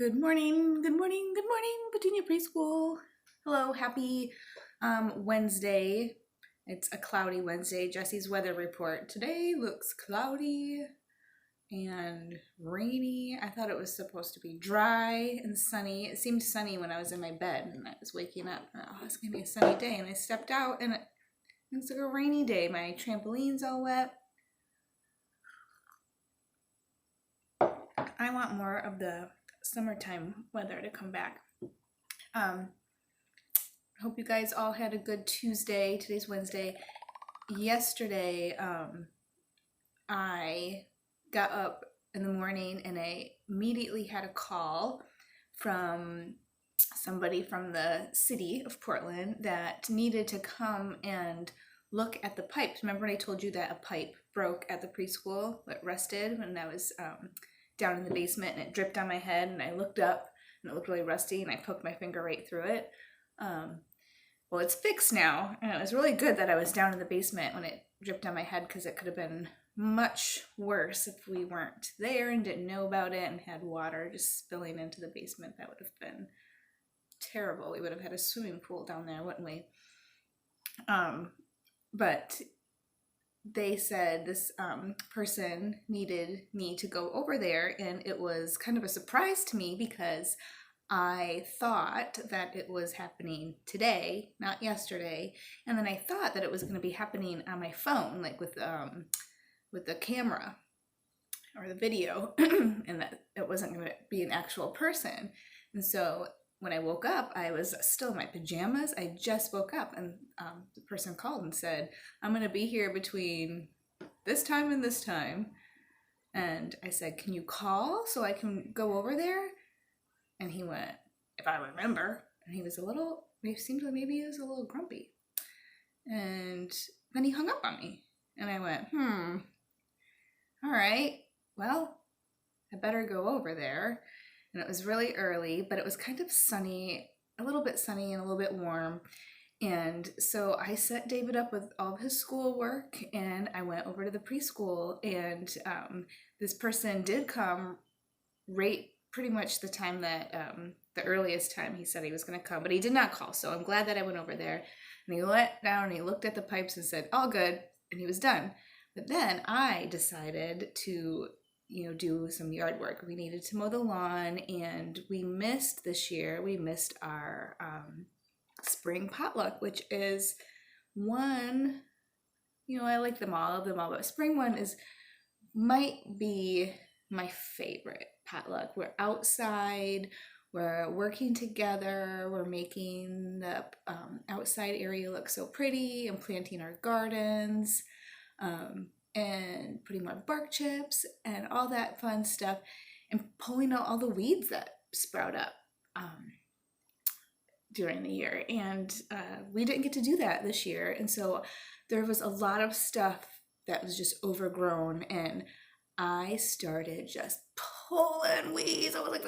Good morning, good morning, good morning, Petunia Preschool. Hello, happy Wednesday. It's a cloudy Wednesday. Jesse's weather report today looks cloudy and rainy. I thought it was supposed to be dry and sunny. It seemed sunny when I was in my bed and I was waking up. Oh, it's gonna be a sunny day, and I stepped out and it looks like a rainy day. My trampoline's all wet. I want more of the summertime weather to come back. I hope you guys all had a good Tuesday. Today's Wednesday. Yesterday, I got up in the morning and I immediately had a call from somebody from the city of Portland that needed to come and look at the pipes. Remember when I told you that a pipe broke at the preschool that rusted when I was down in the basement, and it dripped on my head, and I looked up and it looked really rusty, and I poked my finger right through it. Well, it's fixed now, and it was really good that I was down in the basement when it dripped on my head, because it could have been much worse if we weren't there and didn't know about it and had water just spilling into the basement. That would have been terrible. We would have had a swimming pool down there, wouldn't we? But they said this person needed me to go over there, and it was kind of a surprise to me because I thought that it was happening today, not yesterday, and then I thought that it was going to be happening on my phone, like with the camera or the video, and that it wasn't going to be an actual person. And so when I woke up, I was still in my pajamas. I just woke up, and the person called and said, I'm going to be here between this time and this time. And I said, can you call so I can go over there? And he went, if I remember. And he was it seemed like maybe he was a little grumpy. And then he hung up on me. And I went, all right, well, I better go over there. And it was really early, but it was kind of sunny, a little bit sunny and a little bit warm. And so I set David up with all of his schoolwork, and I went over to the preschool, and this person did come right pretty much the time that, the earliest time he said he was going to come, but he did not call. So I'm glad that I went over there, and he went down and he looked at the pipes and said, all good, and he was done. But then I decided to do some yard work. We needed to mow the lawn, and we missed our spring potluck, which is one, I like them all, but spring one might be my favorite potluck. We're outside, we're working together, we're making the outside area look so pretty and planting our gardens. And putting more bark chips and all that fun stuff, and pulling out all the weeds that sprout up during the year. And we didn't get to do that this year, and so there was a lot of stuff that was just overgrown, and I started just pulling weeds. I was like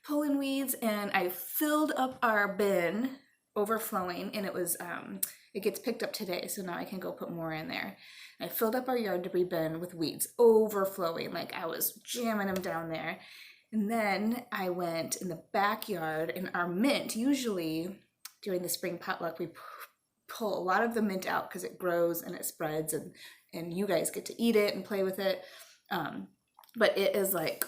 pulling weeds, and I filled up our bin overflowing, and it gets picked up today, so now I can go put more in there. And I filled up our yard debris bin with weeds overflowing, like I was jamming them down there. And then I went in the backyard, and our mint, usually during the spring potluck, we pull a lot of the mint out because it grows and it spreads, and you guys get to eat it and play with it. But it is like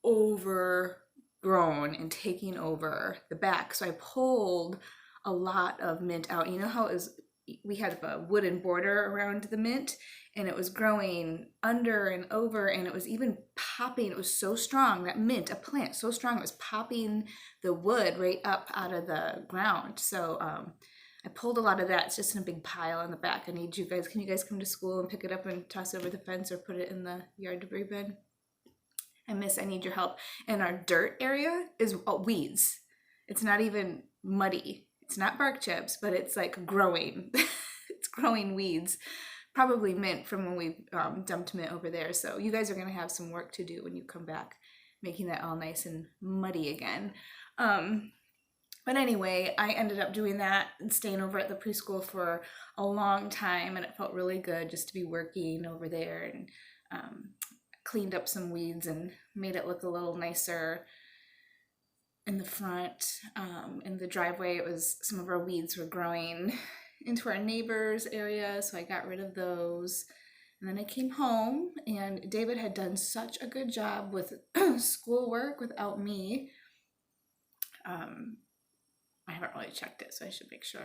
overgrown and taking over the back. So I pulled a lot of mint out. You know how we had a wooden border around the mint, and it was growing under and over, and it was even popping. It was so strong, that mint, a plant so strong, it was popping the wood right up out of the ground. So I pulled a lot of that. It's just in a big pile in the back. Can you guys come to school and pick it up and toss it over the fence or put it in the yard debris bin? I need your help. And our dirt area is weeds. It's not even muddy. It's not bark chips, but it's like growing. It's growing weeds. Probably mint from when we dumped mint over there. So you guys are going to have some work to do when you come back, making that all nice and muddy again. But anyway, I ended up doing that and staying over at the preschool for a long time, and it felt really good just to be working over there. And cleaned up some weeds and made it look a little nicer in the front. In the driveway, it was some of our weeds were growing into our neighbor's area, so I got rid of those. And then I came home, and David had done such a good job with schoolwork without me. I haven't really checked it, so I should make sure.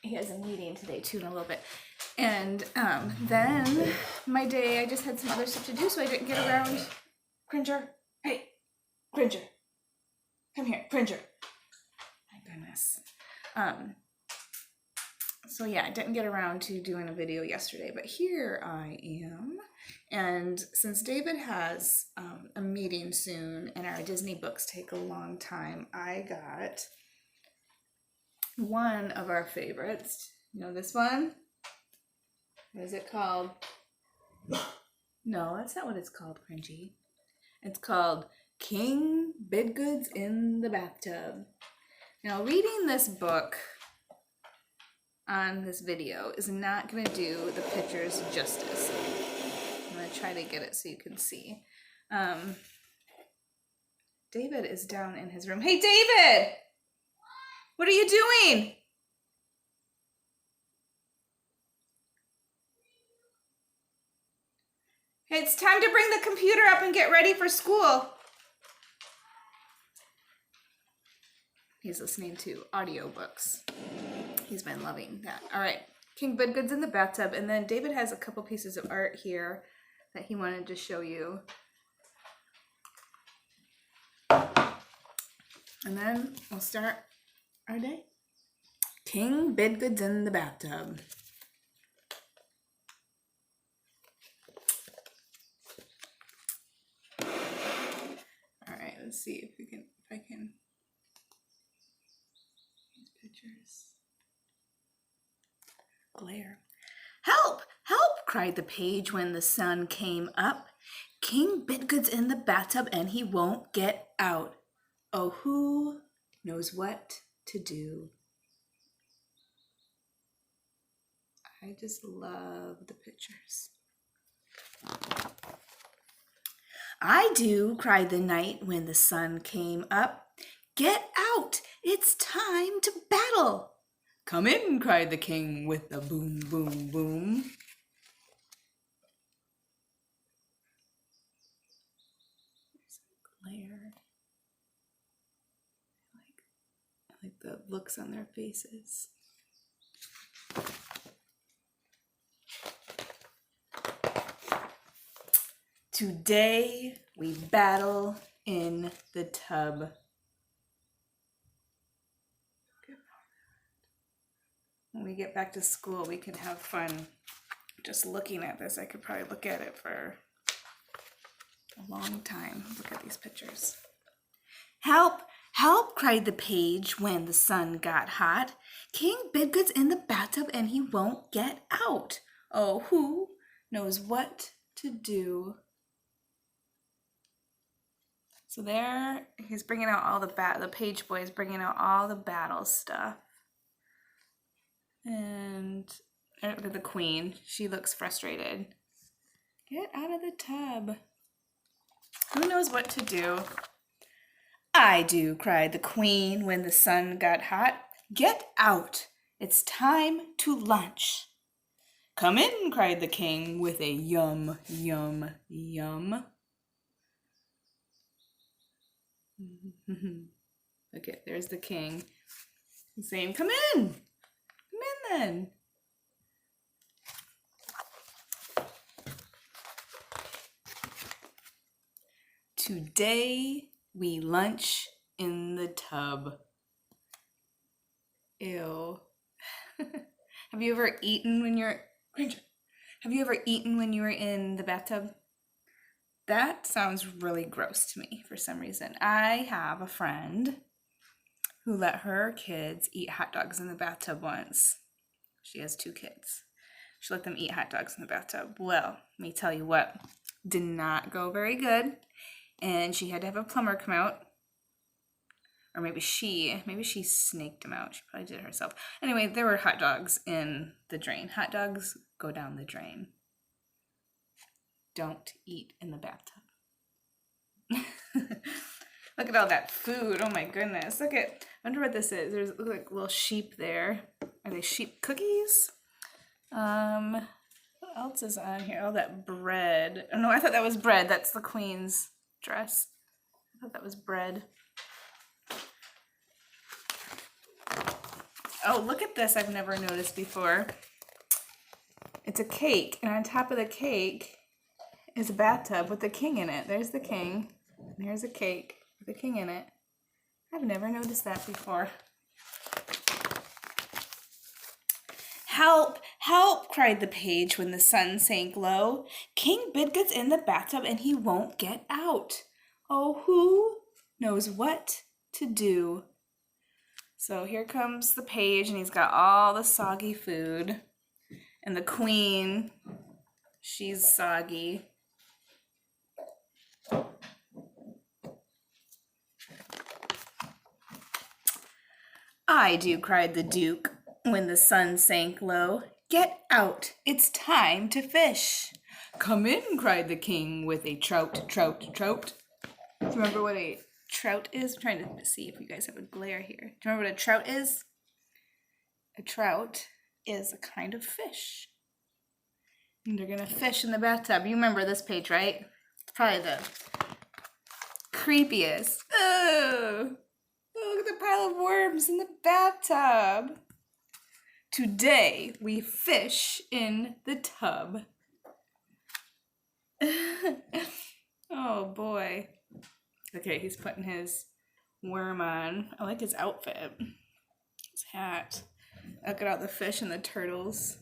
He has a meeting today too in a little bit. And then my day, I just had some other stuff to do, so I didn't get around. Cringer, hey, Cringer, come here, Cringer. My goodness. So yeah, I didn't get around to doing a video yesterday, but here I am. And since David has a meeting soon and our Disney books take a long time, I got one of our favorites. You know this one? What is it called? No, that's not what it's called, Cringy. It's called King Bidgood's in the Bathtub. Now, reading this book on this video is not going to do the pictures justice. I'm going to try to get it so you can see. David is down in his room. Hey, David! What are you doing? Hey, it's time to bring the computer up and get ready for school. He's listening to audiobooks. He's been loving that. All right, King Bidgood's in the bathtub, and then David has a couple pieces of art here that he wanted to show you. And then we'll start our day. King Bidgood's in the bathtub. All right, let's see if I can. These pictures. Glare. Help! Help! Cried the page when the sun came up. King Bidgood's in the bathtub and he won't get out. Oh, who knows what to do? I just love the pictures. I do, cried the knight when the sun came up. Get out! It's time to battle! Come in, cried the king with the boom, boom, boom. There's a glare. I like the looks on their faces. Today we battle in the tub. When we get back to school, we can have fun just looking at this. I could probably look at it for a long time. Look at these pictures. Help! Help! Cried the page when the sun got hot. King Bidgood's in the bathtub and he won't get out. Oh, who knows what to do? So there, he's bringing out all the page boy is bringing out all the battle stuff. And look at the queen. She looks frustrated. Get out of the tub. Who knows what to do? I do, cried the queen when the sun got hot. Get out. It's time to lunch. Come in, cried the king with a yum, yum, yum. Okay, there's the king. He's saying, come in. Come in then. Today we lunch in the tub. Ew. Have you ever eaten when you're Have you ever eaten when you were in the bathtub? That sounds really gross to me for some reason. I have a friend who let her kids eat hot dogs in the bathtub once. She has 2 kids. She let them eat hot dogs in the bathtub. Well, let me tell you what, did not go very good. And she had to have a plumber come out. Or maybe she snaked him out. She probably did it herself. Anyway, there were hot dogs in the drain. Hot dogs go down the drain. don't eat in the bathtub. Look at all that food. Oh my goodness. Look at, I wonder what this is. There's look like little sheep there. Are they sheep cookies? What else is on here? Oh, that bread. Oh no, I thought that was bread. That's the queen's dress. I thought that was bread. Oh, look at this. I've never noticed before. It's a cake, and on top of the cake is a bathtub with the king in it. There's the king. And here's a cake with a king in it. I've never noticed that before. "Help! Help!" cried the page when the sun sank low. "King Bidgood's in the bathtub and he won't get out. Oh, who knows what to do?" So here comes the page, and he's got all the soggy food. And the queen, she's soggy. "I do," cried the duke when the sun sank low. "Get out, it's time to fish." "Come in," cried the king with a trout, trout, trout. Do you remember what a trout is? I'm trying to see if you guys have a glare here. Do you remember what a trout is? A trout is a kind of fish. And they're gonna fish in the bathtub. You remember this page, right? It's probably the creepiest. Oh, look at the pile of worms in the bathtub. "Today we fish in the tub." Oh boy. Okay, he's putting his worm on. I like his outfit. His hat. Look at all the fish and the turtles.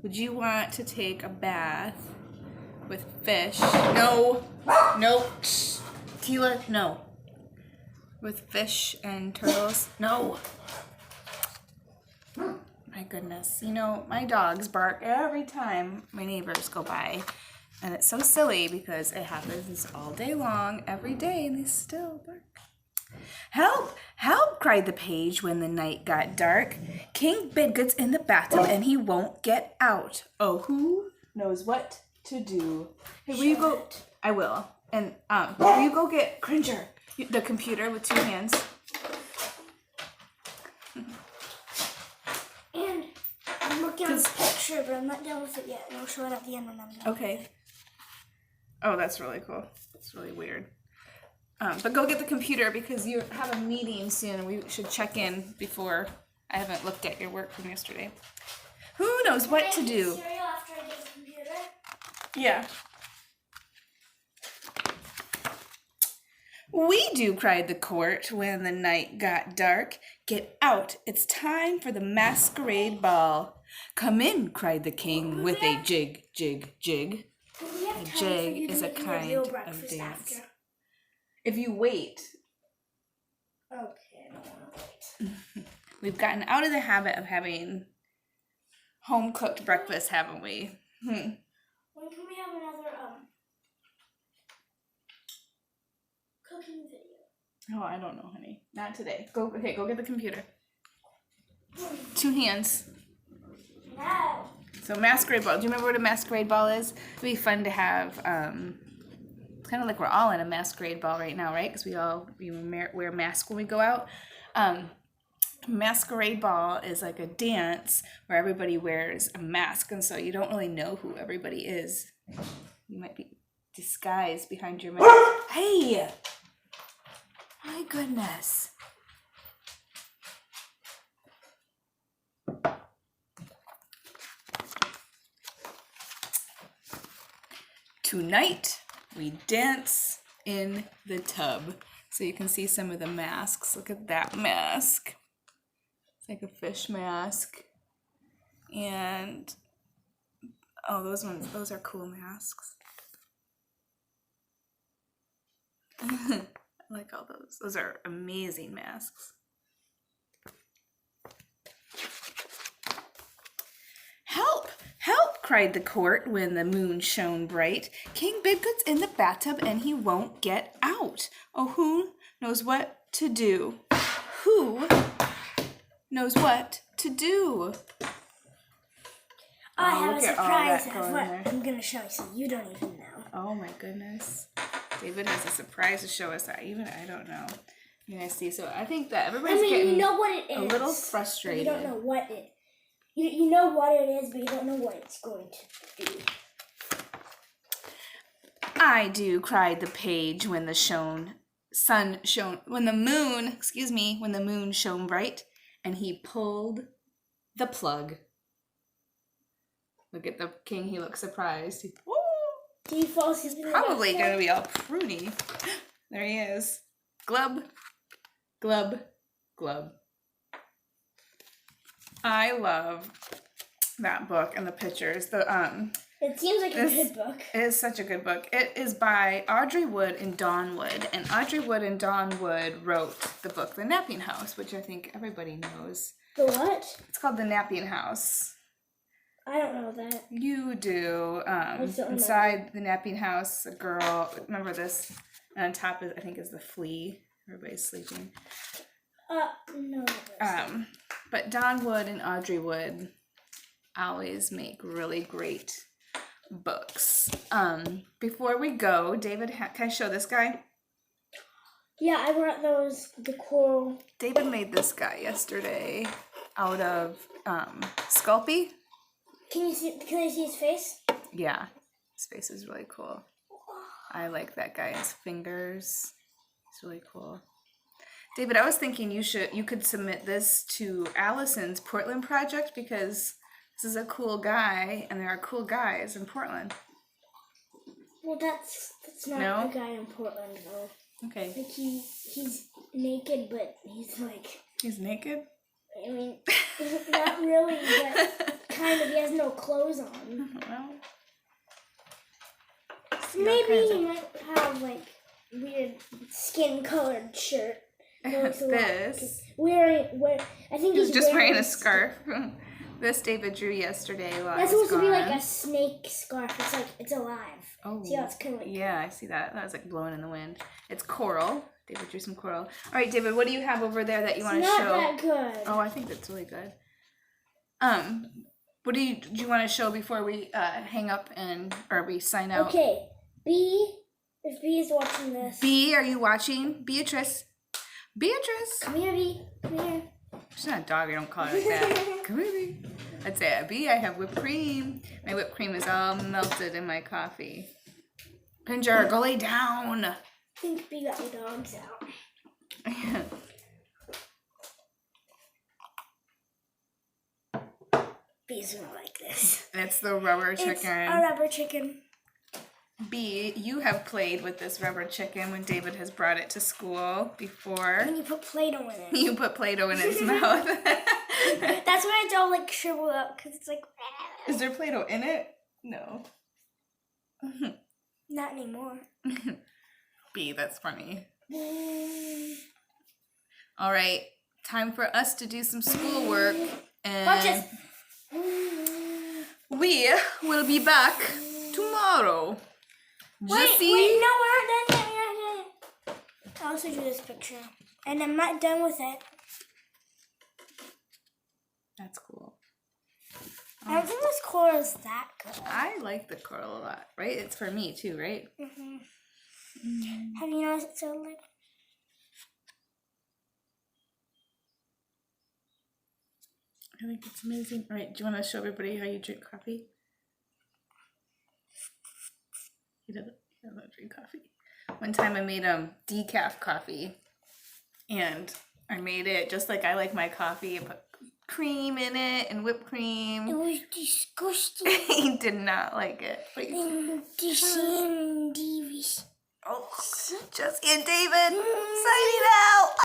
Would you want to take a bath with fish? No. No. Tila, no. With fish and turtles? No. My goodness. You know, my dogs bark every time my neighbors go by. And it's so silly because it happens all day long, every day, and they still bark. "Help! Help!" cried the page when the night got dark. "King Bidgood's in the bathtub and he won't get out. Oh, who knows what to do?" Hey, will you go? I will. And will you go get Cringer, the computer with 2 hands? And I'm working on this picture, but I'm not done with it yet. And I'll show it at the end when I'm done. Okay. Oh, that's really cool. That's really weird. But go get the computer because you have a meeting soon. We should check in before. I haven't looked at your work from yesterday. Who knows what to do? Cereal after I get the computer? Yeah. "We do," cried the court when the night got dark. "Get out, it's time for the masquerade ball." "Come in," cried the king with a jig, jig, jig. A jig is a kind of dance. After. If you wait. Okay, I don't want to wait. We've gotten out of the habit of having home-cooked breakfast, haven't we? When can we have another cooking video? Oh, I don't know, honey. Not today. Go get the computer. 2 hands. No. So masquerade ball. Do you remember what a masquerade ball is? It'd be fun to have. It's kind of like we're all in a masquerade ball right now, right? Because we wear masks when we go out. Masquerade ball is like a dance where everybody wears a mask, and so you don't really know who everybody is. You might be disguised behind your mask. Hey! My goodness. Tonight, we dance in the tub. So you can see some of the masks. Look at that mask. It's like a fish mask. And, oh, those are cool masks. I like all those. Those are amazing masks. "Help! Help!" cried the court when the moon shone bright. "King Bidgood's in the bathtub and he won't get out. Oh, who knows what to do? Who knows what to do?" I Oh, have a look at all surprise that of going what there. I'm gonna show you, so you don't even know. Oh my goodness. David has a surprise to show us that even I don't know. You guys see, so I think that everybody's getting you know what it is. a little but frustrated. You don't know what it. You know what it is, but you don't know what it's going to do. I do, cried the page when the when the moon shone bright, and he pulled the plug. Look at the king, he looks surprised. Woo! Do you fall asleep? Probably gonna be all pruny. There he is. Glub, glub, glub. I love that book and the pictures. It seems like a good book. It is such a good book. It is by Audrey Wood and Dawn Wood. And Audrey Wood and Dawn Wood wrote the book The Napping House, which I think everybody knows. The what? It's called The Napping House. I don't know that. You do. don't Inside the napping house, a girl. Remember this? And on top is, I think, is the flea. Everybody's sleeping. No. But Dawn Wood and Audrey Wood always make really great books. Before we go, David, can I show this guy? Yeah, I brought the coral. David made this guy yesterday out of Sculpey. Can I see his face? Yeah, his face is really cool. I like that guy's fingers. It's really cool. David, I was thinking you could submit this to Allison's Portland project because this is a cool guy and there are cool guys in Portland. Well, that's not No? a guy in Portland though. Okay. Like he's naked, but he's like. He's naked? I mean, not really, but kind of. He has no clothes on. Well, So maybe he might have like weird skin-colored shirt. this. I think He's he's just wearing a scarf. This David drew yesterday while That's I was supposed to be like gone. a snake scarf. It's alive. Oh, See how it's kind of like. yeah, I see that. That was like blowing in the wind. It's coral. David drew some coral. All right, David, what do you have over there that you want to It's show? not that good. Oh, I think that's really good. What do you want to show before we hang up or we sign out? Okay, if B is watching this. B, are you watching? Beatrice. Beatrice. Come here, B. Come here. She's not a dog. I don't call her like that. Come here, B. I'd say, B, I have whipped cream. My whipped cream is all melted in my coffee. Ginger, go lay down. I think B got the dogs out. B's gonna like this. It's the rubber It's chicken. a rubber chicken. B, you have played with this rubber chicken when David has brought it to school before. And you put Play-Doh in it. You put Play-Doh in its mouth. That's why it's all like shriveled up, because it's like. Is there Play-Doh in it? No. Not anymore. B, that's funny. All right, time for us to do some schoolwork. Watch this. And we will be back tomorrow. Jesse? Wait, no, we're not done yet. We're not done. I'll also do this picture. And I'm not done with it. That's cool. I don't think this coral is that good. I like the coral a lot, right? It's for me too, right? Have you noticed it's so like? I think it's amazing. All right, do you want to show everybody how you drink coffee? He doesn't drink coffee. One time I made decaf coffee, and I made it just like I like my coffee. I put cream in it and whipped cream. It was disgusting. He did not like it. But Disgusting. oh, Jesse and David signing out.